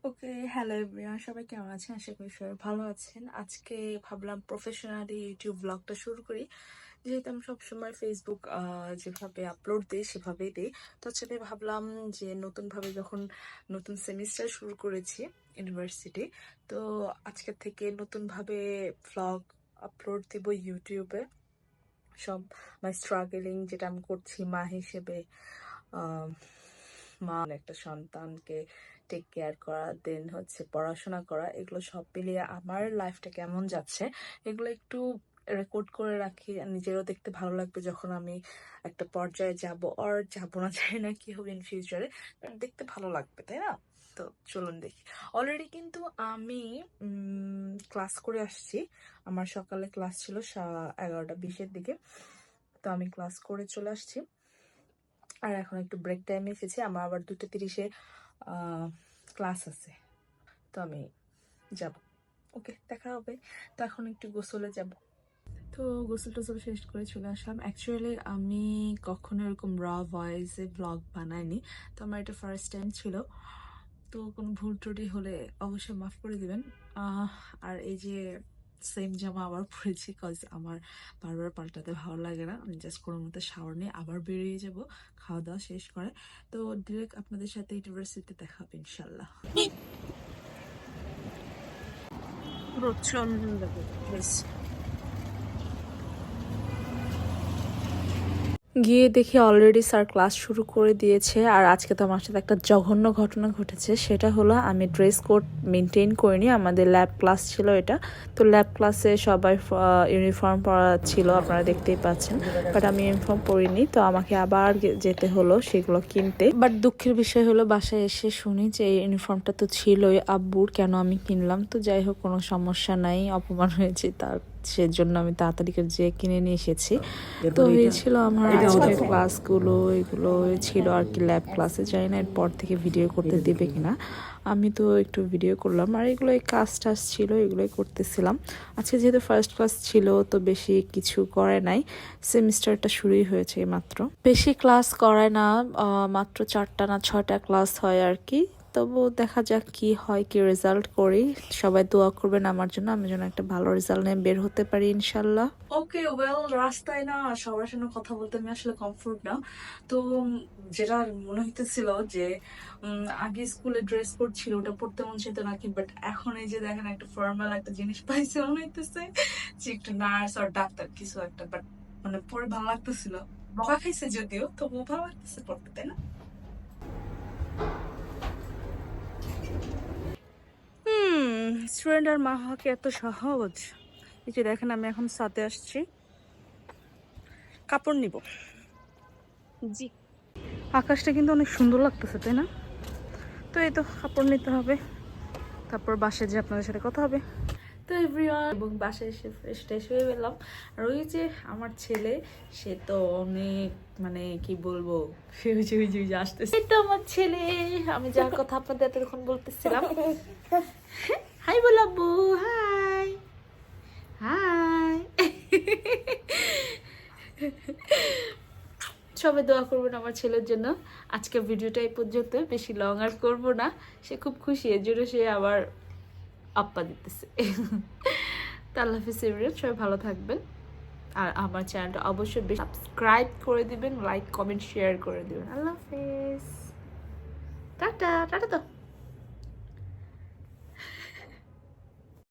ওকে, hello everyone, সবাই কেমন আছেন? আশা করি সবাই ভালো আছেন। আজকে ভাবলাম প্রফেশনালি ইউটিউব ব্লগটা শুরু করি। যেহেতু আমি সবসময় ফেসবুক যেভাবে আপলোড দিই সেভাবেই দিই। তো আজকে ভাবলাম যে নতুনভাবে যখন নতুন সেমিস্টার শুরু করেছি ইউনিভার্সিটি, তো আজকে থেকে নতুনভাবে ব্লগ আপলোড দিব ইউটিউবে। সব মাই স্ট্রাগলিং যেটা আমি করছি মা হিসেবে, আহ, মা একটা সন্তানকে টেক কেয়ার করা, দেন হচ্ছে পড়াশোনা করা, এগুলো সব মিলিয়ে আমার লাইফটা কেমন যাচ্ছে এগুলো একটু রেকর্ড করে রাখি। নিজেরও দেখতে ভালো লাগবে যখন আমি একটা পর্যায়ে যাব, আর যাবো না, জানি না কি হবে ইন ফিউচারে, দেখতে ভালো লাগবে, তাই না? তো চলুন দেখি। অলরেডি কিন্তু আমি ক্লাস করে আসছি। আমার সকালে ক্লাস ছিল 11টা 20-এর দিকে, তো আমি ক্লাস করে চলে আসছি। আর এখন একটু ব্রেক টাইমে এসেছি, আমার আবার 2:30-এ ক্লাস আছে, তো আমি যাব। ওকে, দেখা হবে। তো এখন একটু গোসলে যাব। তো গোসল টোসল শেষ করে চলে আসলাম। অ্যাকচুয়ালি আমি কখনো এরকম র ভয়েসে ব্লগ বানাইনি, তো আমার এটা ফার্স্ট টাইম ছিল। তো কোনো ভুল ত্রুটি হলে অবশ্যই মাফ করে দিবেন। আর এই যে সেম জামা আবার পরেছি, কজ আমার বারবার পাল্টাতে ভালো লাগে না। আমি জাস্ট কোনো মতো শাওয়ার নিয়ে আবার বেরিয়ে যাব খাওয়া দাওয়া শেষ করে। তো ডিরেক্ট আপনাদের সাথে ইউনিভার্সিটিতে দেখা হবে ইনশাল্লাহ। প্রচন্ড গিয়ে দেখি অলরেডি স্যার ক্লাস শুরু করে দিয়েছে। আর আজকে তো আমার সাথে একটা জঘন্য ঘটনা ঘটেছে, সেটা হলো আমি ড্রেস কোড মেনটেন করিনি। আমাদের ল্যাব ক্লাস ছিল এটা, তো ল্যাব ক্লাসে সবাই ইউনিফর্ম পরা ছিল, আপনারা দেখতেই পাচ্ছেন, বাট আমি ইউনিফর্ম পরিনি, তো আমাকে আবার যেতে হলো সেগুলো কিনতে। বাট দুঃখের বিষয় হলো বাসায় এসে শুনি যে এই ইউনিফর্মটা তো ছিলই আব্বুর, কেন আমি কিনলাম। তো যাই হোক, কোনো সমস্যা নাই, অপমান হয়েছে তার, সেজন্য আমি তাড়াতাড়ি করে যেয়ে কিনে নিয়ে এসেছি। তো এই ছিল আমার আজকের ক্লাসগুলো, এগুলো ছিল আর কি ল্যাব ক্লাসে। জানি না এরপর থেকে ভিডিও করতে দেবে কিনা, আমি তো একটু ভিডিও করলাম। আর এগুলো কাজ টাজ ছিল, এগুলোই করতেছিলাম। আজকে যেহেতু ফার্স্ট ক্লাস ছিল, তো বেশি কিছু করে নাই, সেমিস্টারটা শুরুই হয়েছে মাত্র। বেশি ক্লাস করায় না, মাত্র 4টা না 6টা ক্লাস হয় আর কি। তবু দেখা যাক কি হয়, কি রেজাল্ট করি। সবাই দোয়া করবেন আমার জন্য, আমি যেন একটা ভালো রেজাল্ট নিয়ে বের হতে পারি ইনশাল্লাহ। ওকে, ওয়েল, রাস্তায় না সবার সঙ্গে কথা বলতে আমি আসলে কমফোর্ট না। তো যেটা মনে হইতেছিল যে আগে স্কুলে ড্রেস কোড ছিল, ওটা পড়তে মন চাইতো নাকি, বাট এখন এই যে দেখেন একটা ফর্মাল একটা জিনিস পাইছে, মনে হইতেছে যে একটু নার্স আর ডাক্তার কিছু একটা। বাট মানে পরে ভালো লাগতেছিল, বকা খাইছে যদিও, তবুও ভালো লাগতেছে পড়তে, তাই না? স্টুডেন্ট আর মা হওয়া কি এত সহজ? এই যে দেখেন, আমি এখন সাথে আসছি, কাপড় নিব। জি, আকাশটা কিন্তু অনেক সুন্দর লাগতেছে, তাই না? তো এই তো কাপড় নিতে হবে, তারপর বাসায় যে আপনাদের সাথে কথা হবে। তো এভরিওয়ান, এবং বাসায় এসে ফ্রেশ ট্রেশ হয়ে গেলাম। আর ওই যে আমার ছেলে, সে তো অনেক, মানে কি বলবো, ওই যে আসতেছে, এই তো আমার ছেলে, আমি যার কথা আপনাদের এতক্ষণ বলতেছিলাম। হাই বলাবু, হাই হাই। সবাই দোয়া করবেন আমার ছেলের জন্য। আজকের ভিডিওটা এই পর্যন্ত, বেশি লং আর করবো না। সে খুব খুশি, এর জন্য সে আবার আপ্পা দিতেছে। তা আল্লাহ হাফিজ এভরিওয়ান, সবাই ভালো থাকবেন। আর আমার চ্যানেলটা অবশ্যই সাবস্ক্রাইব করে দিবেন, লাইক কমেন্ট শেয়ার করে দিবেন। আল্লাহ হাফিজ, টাটা টাটা। তো